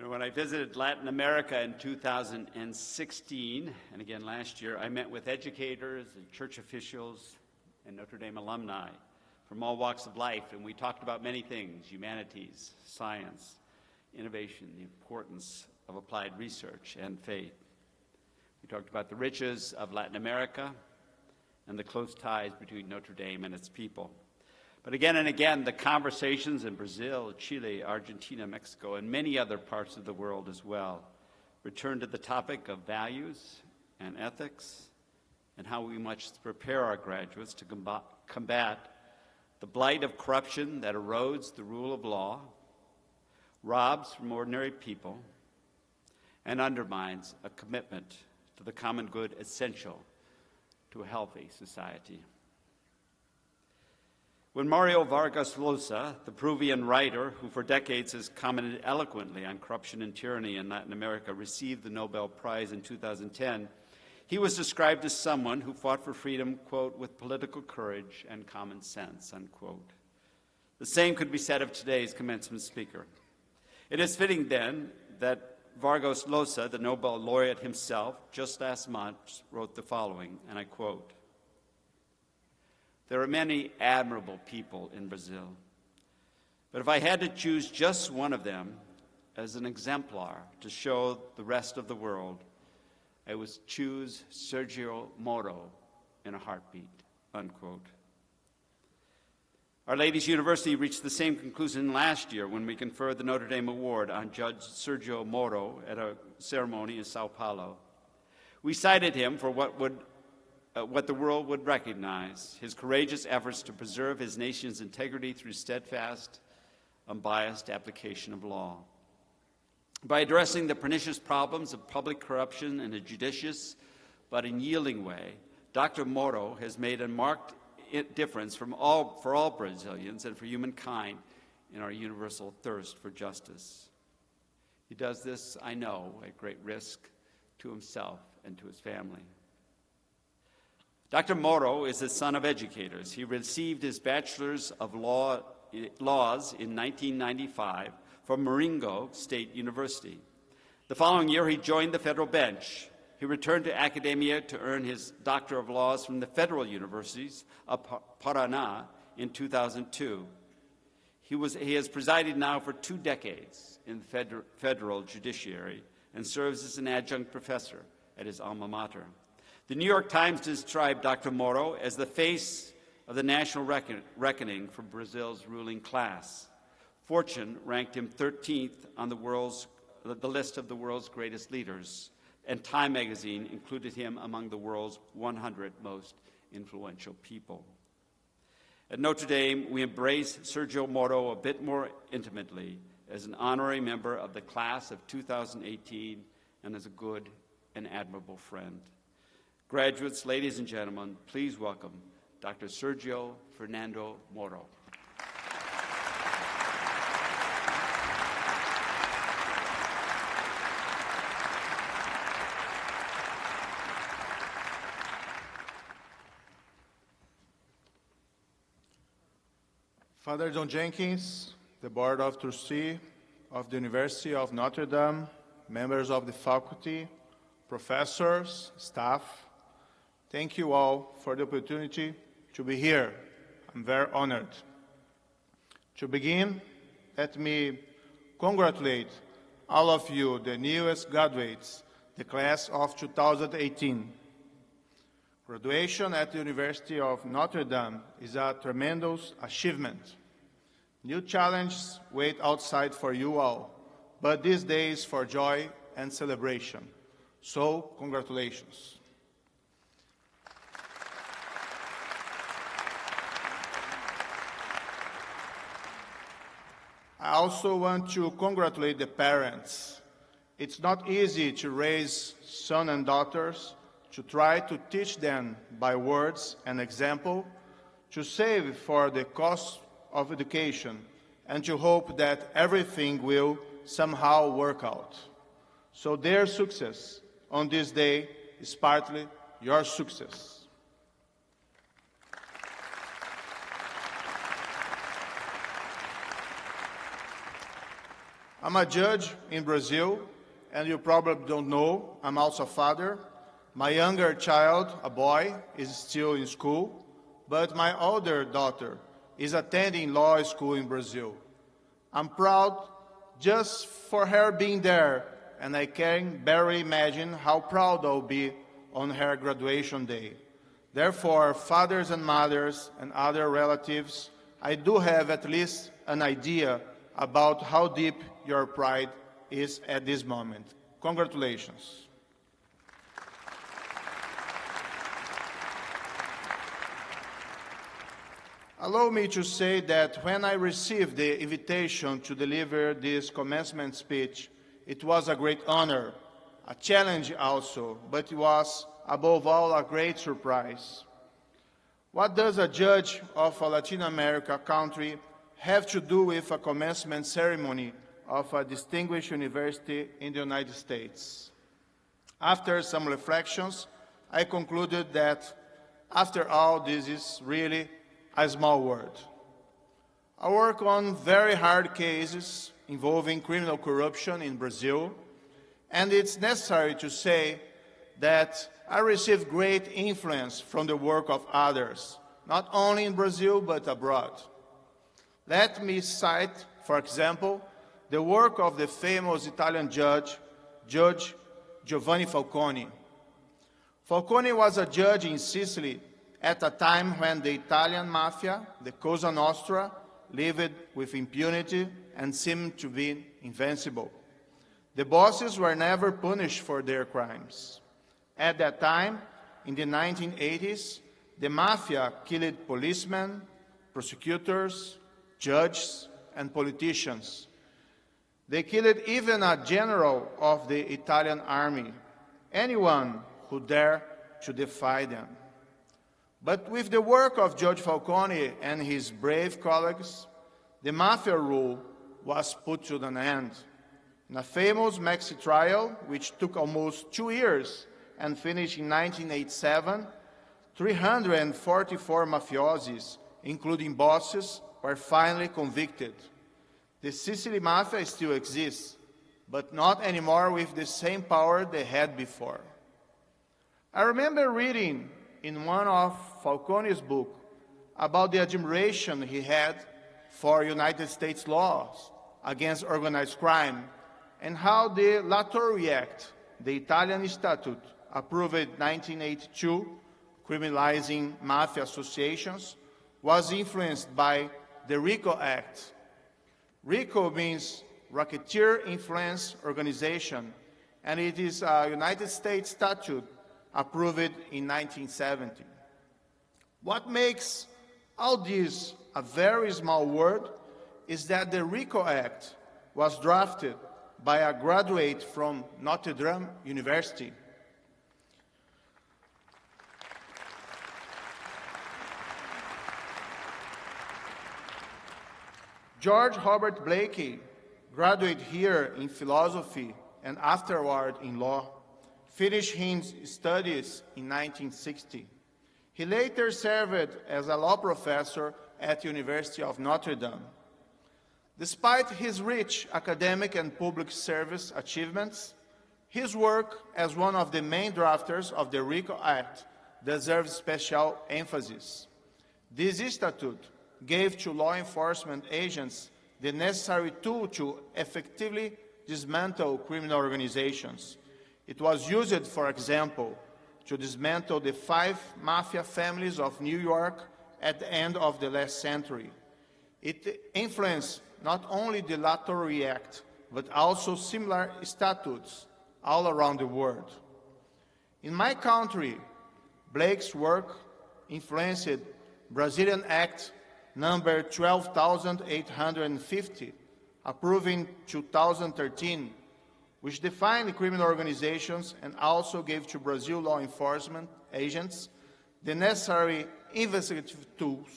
When I visited Latin America in 2016, and again last year, I met with educators and church officials and Notre Dame alumni from all walks of life, and we talked about many things: humanities, science, innovation, the importance of applied research, and faith. We talked about the riches of Latin America and the close ties between Notre Dame and its people. But again and again, the conversations in Brazil, Chile, Argentina, Mexico, and many other parts of the world as well return to the topic of values and ethics and how we must prepare our graduates to combat the blight of corruption that erodes the rule of law, robs from ordinary people, and undermines a commitment to the common good essential to a healthy society. When Mario Vargas Llosa, the Peruvian writer who for decades has commented eloquently on corruption and tyranny in Latin America, received the Nobel Prize in 2010, he was described as someone who fought for freedom, quote, with political courage and common sense, unquote. The same could be said of today's commencement speaker. It is fitting, then, that Vargas Llosa, the Nobel laureate himself, just last month wrote the following, and I quote, "There are many admirable people in Brazil, but if I had to choose just one of them as an exemplar to show the rest of the world, I would choose Sergio Moro in a heartbeat," unquote. Our Ladies University reached the same conclusion last year when we conferred the Notre Dame Award on Judge Sergio Moro at a ceremony in Sao Paulo. We cited him for what the world would recognize: his courageous efforts to preserve his nation's integrity through steadfast, unbiased application of law. By addressing the pernicious problems of public corruption in a judicious but unyielding way, Dr. Moro has made a marked difference for all Brazilians and for humankind in our universal thirst for justice. He does this, I know, at great risk to himself and to his family. Dr. Moro is the son of educators. He received his Bachelor's of Laws in 1995 from Maringo State University. The following year, he joined the federal bench. He returned to academia to earn his Doctor of Laws from the Federal Universities of Paraná in 2002. He has presided now for 2 decades in the federal judiciary and serves as an adjunct professor at his alma mater. The New York Times described Dr. Moro as the face of the national reckoning for Brazil's ruling class. Fortune ranked him 13th on the list of the world's greatest leaders, and Time magazine included him among the world's 100 most influential people. At Notre Dame, we embrace Sergio Moro a bit more intimately as an honorary member of the class of 2018 and as a good and admirable friend. Graduates, ladies and gentlemen, please welcome Dr. Sergio Fernando Moro. Father John Jenkins, the Board of Trustees of the University of Notre Dame, members of the faculty, professors, staff, thank you all for the opportunity to be here. I'm very honored. To begin, let me congratulate all of you, the newest graduates, the class of 2018. Graduation at the University of Notre Dame is a tremendous achievement. New challenges wait outside for you all, but this day is for joy and celebration. So, congratulations. I also want to congratulate the parents. It's not easy to raise sons and daughters, to try to teach them by words and example, to save for the cost of education, and to hope that everything will somehow work out. So their success on this day is partly your success. I'm a judge in Brazil, and you probably don't know, I'm also a father. My younger child, a boy, is still in school, but my older daughter is attending law school in Brazil. I'm proud just for her being there, and I can barely imagine how proud I'll be on her graduation day. Therefore, fathers and mothers and other relatives, I do have at least an idea about how deep your pride is at this moment. Congratulations. Allow me to say that when I received the invitation to deliver this commencement speech, it was a great honor, a challenge also, but it was, above all, a great surprise. What does a judge of a Latin America country have to do with a commencement ceremony of a distinguished university in the United States? After some reflections, I concluded that, after all, this is really a small world. I work on very hard cases involving criminal corruption in Brazil, and it's necessary to say that I receive great influence from the work of others, not only in Brazil but abroad. Let me cite, for example, the work of the famous Italian judge, Judge Giovanni Falcone. Falcone was a judge in Sicily at a time when the Italian mafia, the Cosa Nostra, lived with impunity and seemed to be invincible. The bosses were never punished for their crimes. At that time, in the 1980s, the mafia killed policemen, prosecutors, judges, and politicians. They killed even a general of the Italian army, anyone who dared to defy them. But with the work of Judge Falcone and his brave colleagues, the mafia rule was put to an end. In a famous Maxi trial, which took almost 2 years and finished in 1987, 344 mafiosis, including bosses, were finally convicted. The Sicily Mafia still exists, but not anymore with the same power they had before. I remember reading in one of Falcone's books about the admiration he had for United States laws against organized crime and how the Latorre Act, the Italian statute approved in 1982, criminalizing mafia associations, was influenced by the RICO Act. RICO means Racketeer Influence Organization, and it is a United States statute approved in 1970. What makes all this a very small word is that the RICO Act was drafted by a graduate from Notre Dame University. George Herbert Blakey, graduate here in philosophy and afterward in law, finished his studies in 1960. He later served as a law professor at the University of Notre Dame. Despite his rich academic and public service achievements, his work as one of the main drafters of the RICO Act deserves special emphasis. This statute gave to law enforcement agents the necessary tool to effectively dismantle criminal organizations. It was used, for example, to dismantle the 5 mafia families of New York at the end of the last century. It influenced not only the Latorre Act, but also similar statutes all around the world. In my country, Blake's work influenced Brazilian Act number 12,850, approved in 2013, which defined criminal organizations and also gave to Brazil law enforcement agents the necessary investigative tools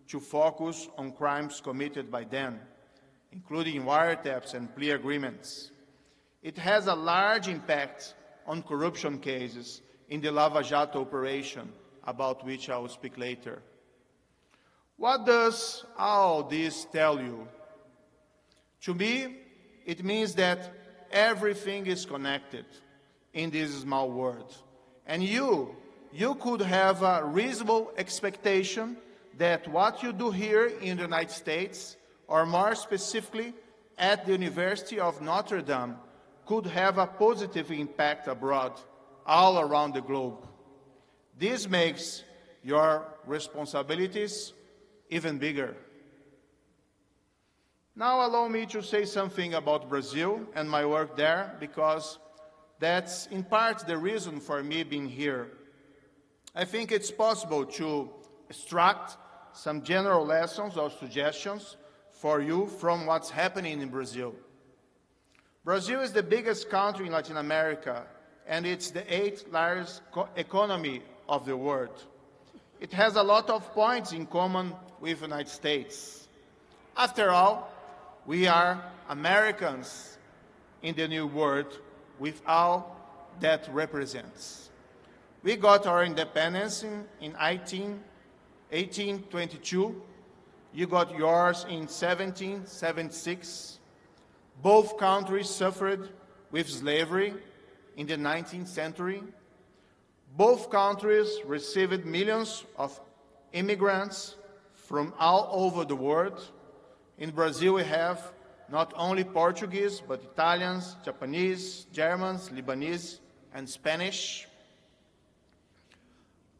to focus on crimes committed by them, including wiretaps and plea agreements. It has a large impact on corruption cases in the Lava Jato operation, about which I will speak later. What does all this tell you? To me, It means that everything is connected in this small world. And you could have a reasonable expectation that what you do here in the United States, or more specifically at the University of Notre Dame, could have a positive impact abroad, all around the globe. This makes your responsibilities even bigger. Now allow me to say something about Brazil and my work there, because that's in part the reason for me being here. I think it's possible to extract some general lessons or suggestions for you from what's happening in Brazil. Brazil is the biggest country in Latin America, and it's the 8th largest economy of the world. It has a lot of points in common with the United States. After all, we are Americans in the new world with all that represents. We got our independence in 1822. You got yours in 1776. Both countries suffered with slavery in the 19th century. Both countries received millions of immigrants from all over the world. In Brazil, we have not only Portuguese, but Italians, Japanese, Germans, Lebanese, and Spanish.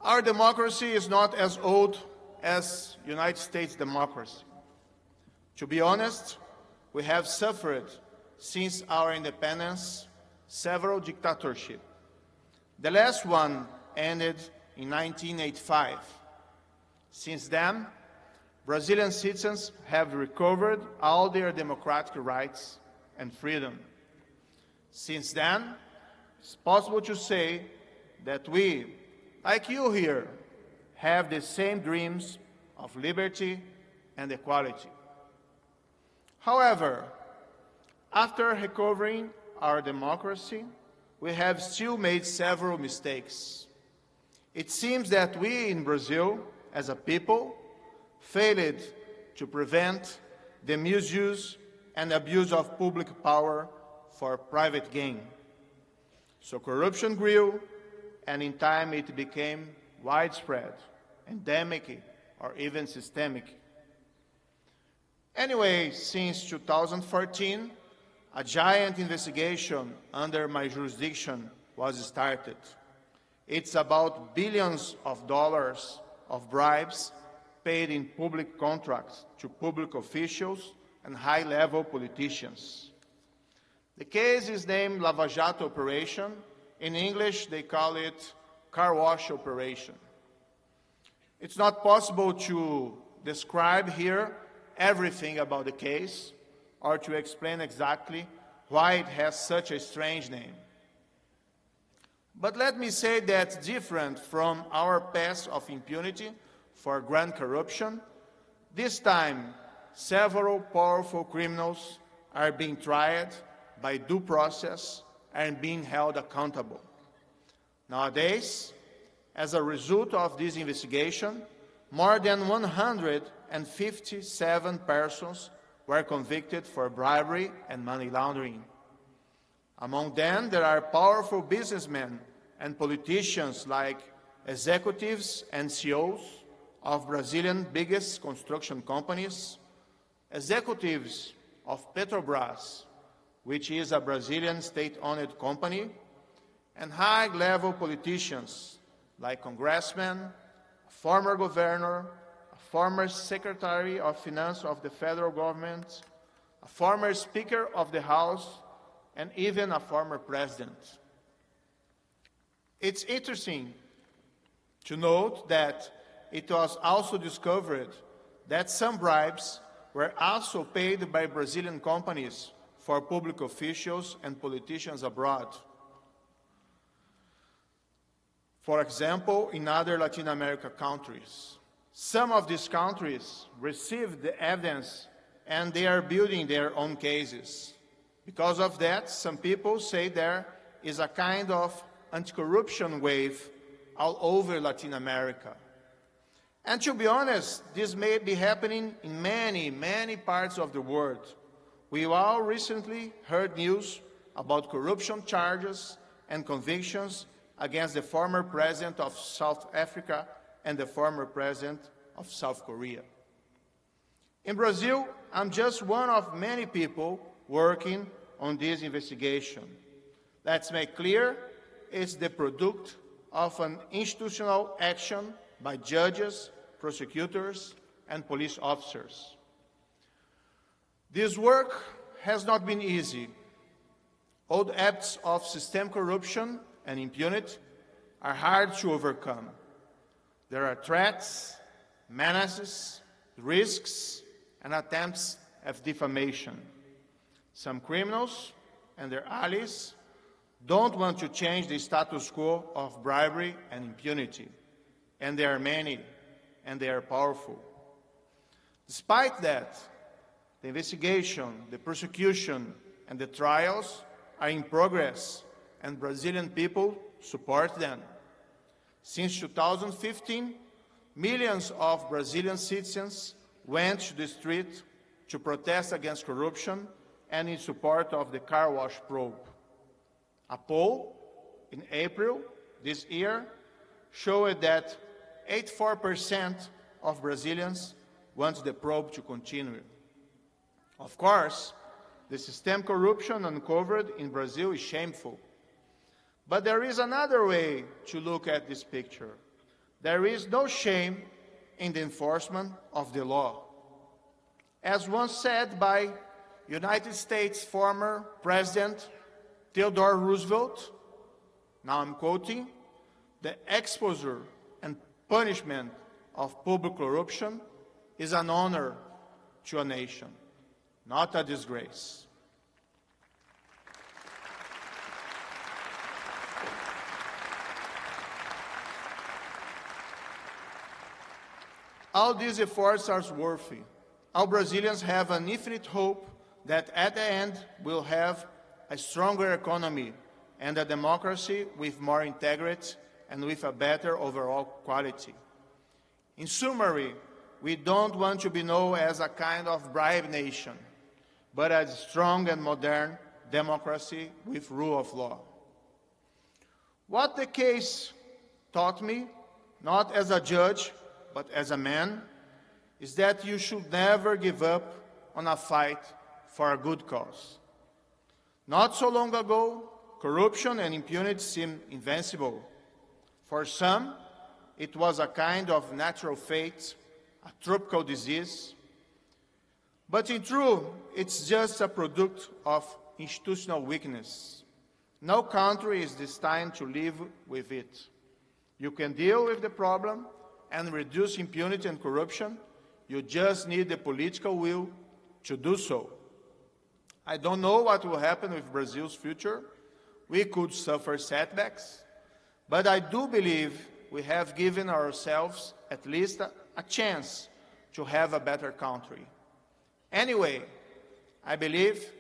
Our democracy is not as old as United States democracy. To be honest, we have suffered since our independence several dictatorships. The last one ended in 1985. Since then, Brazilian citizens have recovered all their democratic rights and freedom. Since then, it's possible to say that we, like you here, have the same dreams of liberty and equality. However, after recovering our democracy, we have still made several mistakes. It seems that we in Brazil, as a people, failed to prevent the misuse and abuse of public power for private gain. So corruption grew, and in time it became widespread, endemic, or even systemic. Anyway, since 2014, a giant investigation under my jurisdiction was started. It's about billions of dollars of bribes paid in public contracts to public officials and high-level politicians. The case is named Lava Jato Operation. In English, they call it car wash operation. It's not possible to describe here everything about the case or to explain exactly why it has such a strange name. But let me say that different from our past of impunity for grand corruption, this time several powerful criminals are being tried by due process and being held accountable. Nowadays, as a result of this investigation, more than 157 persons were convicted for bribery and money laundering. Among them, there are powerful businessmen and politicians like executives and CEOs of Brazilian biggest construction companies, executives of Petrobras, which is a Brazilian state-owned company, and high-level politicians like congressmen, a former governor, a former secretary of finance of the federal government, a former speaker of the House, and even a former president. It's interesting to note that it was also discovered that some bribes were also paid by Brazilian companies for public officials and politicians abroad. For example, in other Latin American countries. Some of these countries received the evidence and they are building their own cases. Because of that, some people say there is a kind of anti-corruption wave all over Latin America. And to be honest, this may be happening in many, many parts of the world. We all recently heard news about corruption charges and convictions against the former president of South Africa and the former president of South Korea. In Brazil, I'm just one of many people working on this investigation. Let's make clear, it's the product of an institutional action by judges, prosecutors, and police officers. This work has not been easy. Old acts of systemic corruption and impunity are hard to overcome. There are threats, menaces, risks, and attempts at defamation. Some criminals and their allies don't want to change the status quo of bribery and impunity, and there are many, and they are powerful. Despite that, the investigation, the prosecution, and the trials are in progress, and Brazilian people support them. Since 2015, millions of Brazilian citizens went to the street to protest against corruption and in support of the car wash probe. A poll in April this year showed that 84% of Brazilians want the probe to continue. Of course, the systemic corruption uncovered in Brazil is shameful. But there is another way to look at this picture. There is no shame in the enforcement of the law. As once said by United States former President Theodore Roosevelt, now I'm quoting, "The exposure and punishment of public corruption is an honor to a nation, not a disgrace." All these efforts are worthy. All Brazilians have an infinite hope that at the end we'll have a stronger economy and a democracy with more integrity and with a better overall quality. In summary, we don't want to be known as a kind of bribe nation, but as a strong and modern democracy with rule of law. What the case taught me, not as a judge, but as a man, is that you should never give up on a fight for a good cause. Not so long ago, corruption and impunity seemed invincible. For some, it was a kind of natural fate, a tropical disease. But in truth, it's just a product of institutional weakness. No country is destined to live with it. You can deal with the problem and reduce impunity and corruption. You just need the political will to do so. I don't know what will happen with Brazil's future. We could suffer setbacks, but I do believe we have given ourselves at least a chance to have a better country. Anyway, I believe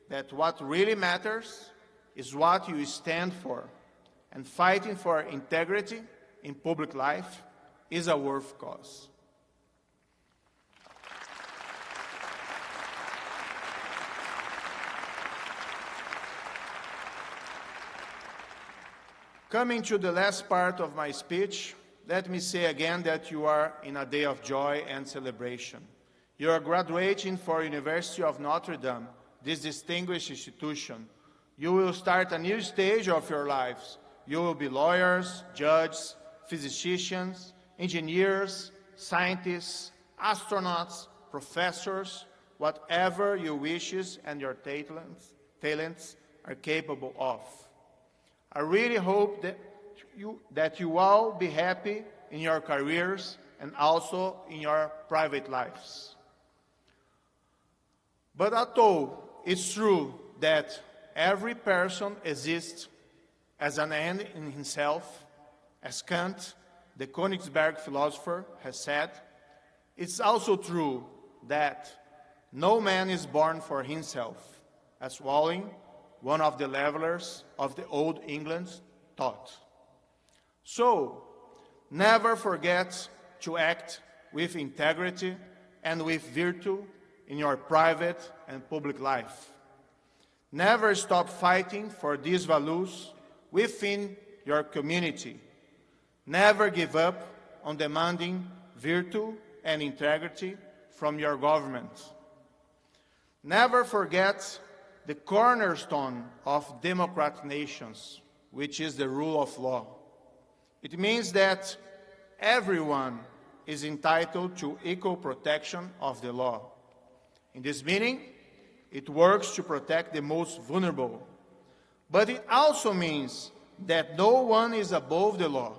that what really matters is what you stand for, and fighting for integrity in public life is a worth cause. Coming to the last part of my speech, let me say again that you are in a day of joy and celebration. You are graduating for University of Notre Dame, this distinguished institution. You will start a new stage of your lives. You will be lawyers, judges, physicians, engineers, scientists, astronauts, professors, whatever your wishes and your talents are capable of. I really hope that you all be happy in your careers and also in your private lives. But although it's true that every person exists as an end in himself, as Kant, the Königsberg philosopher, has said, it's also true that no man is born for himself, as Walling, one of the levelers of the Old England, taught. So, never forget to act with integrity and with virtue in your private and public life. Never stop fighting for these values within your community. Never give up on demanding virtue and integrity from your government. Never forget the cornerstone of democratic nations, which is the rule of law. It means that everyone is entitled to equal protection of the law. In this meaning, it works to protect the most vulnerable. But it also means that no one is above the law.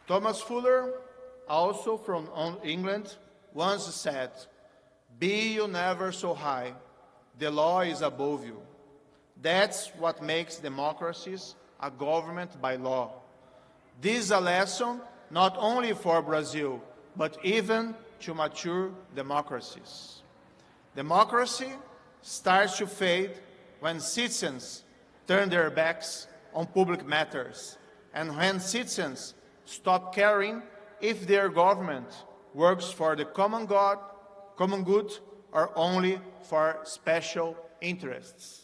Thomas Fuller, also from England, once said, "Be you never so high, the law is above you." That's what makes democracies a government by law. This is a lesson not only for Brazil, but even to mature democracies. Democracy starts to fade when citizens turn their backs on public matters, and when citizens stop caring if their government works for the common good, or only for special interests.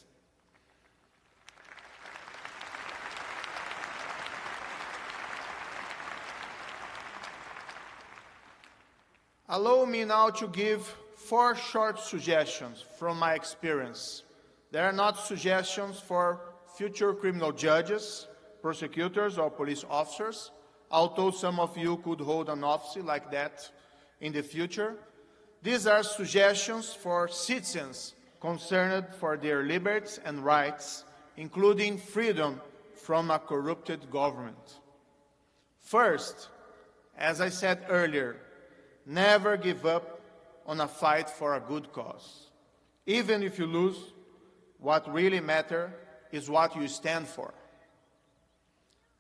Allow me now to give 4 short suggestions from my experience. They are not suggestions for future criminal judges, prosecutors, or police officers, although some of you could hold an office like that in the future. These are suggestions for citizens concerned for their liberties and rights, including freedom from a corrupted government. First, as I said earlier, never give up on a fight for a good cause. Even if you lose, what really matters is what you stand for.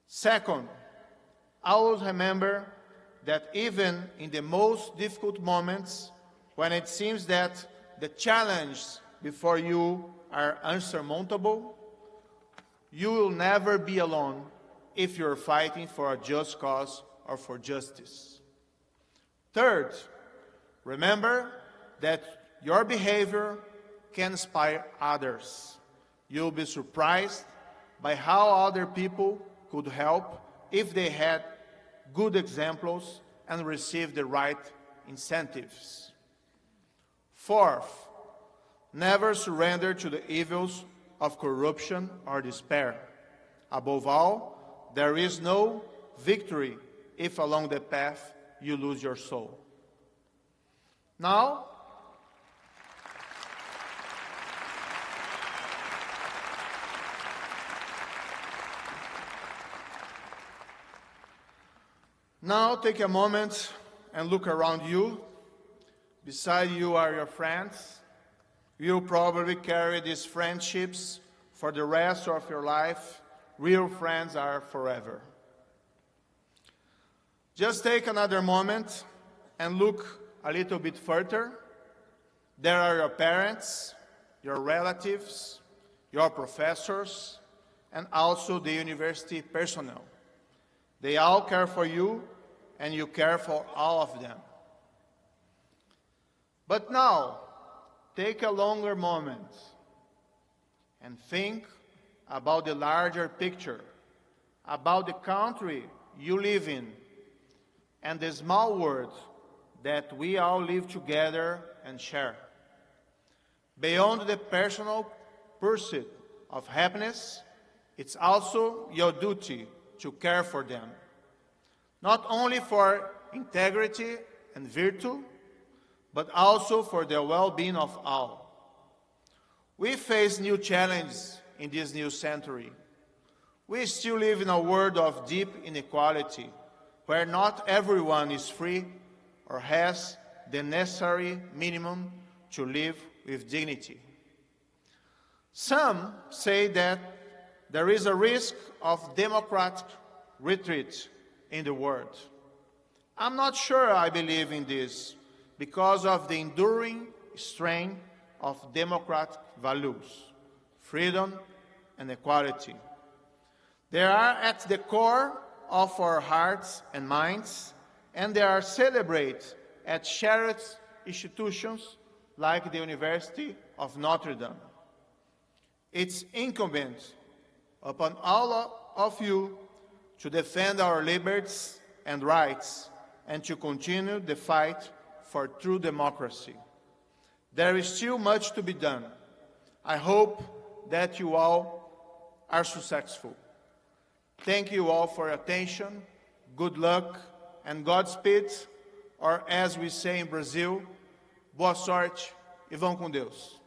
Second, always remember that even in the most difficult moments, when it seems that the challenges before you are unsurmountable, you will never be alone if you're fighting for a just cause or for justice. Third, remember that your behavior can inspire others. You'll be surprised by how other people could help if they had good examples and received the right incentives. Fourth, never surrender to the evils of corruption or despair. Above all, there is no victory if along the path you lose your soul. Now, take a moment and look around you. Beside you are your friends. You'll probably carry these friendships for the rest of your life. Real friends are forever. Just take another moment and look a little bit further. There are your parents, your relatives, your professors, and also the university personnel. They all care for you, and you care for all of them. But now, take a longer moment and think about the larger picture, about the country you live in, and the small world that we all live together and share. Beyond the personal pursuit of happiness, it's also your duty to care for them, not only for integrity and virtue, but also for the well-being of all. We face new challenges in this new century. We still live in a world of deep inequality, where not everyone is free or has the necessary minimum to live with dignity. Some say that there is a risk of democratic retreat in the world. I'm not sure I believe in this because of the enduring strain of democratic values, freedom and equality, They are at the core of our hearts and minds, and they are celebrated at shared institutions like the University of Notre Dame. It's incumbent upon all of you to defend our liberties and rights and to continue the fight for true democracy. There is still much to be done. I hope that you all are successful. Thank you all for your attention. Good luck and Godspeed, or as we say in Brazil, boa sorte e vão com Deus.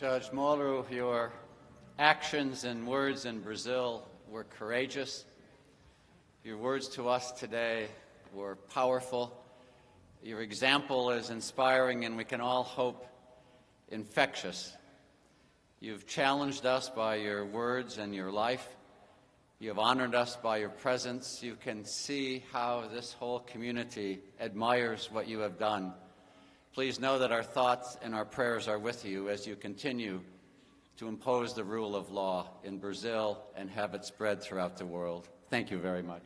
Judge Moro, your actions and words in Brazil were courageous. Your words to us today were powerful. Your example is inspiring, and we can all hope infectious. You've challenged us by your words and your life. You have honored us by your presence. You can see how this whole community admires what you have done. Please know that our thoughts and our prayers are with you as you continue to impose the rule of law in Brazil and have it spread throughout the world. Thank you very much.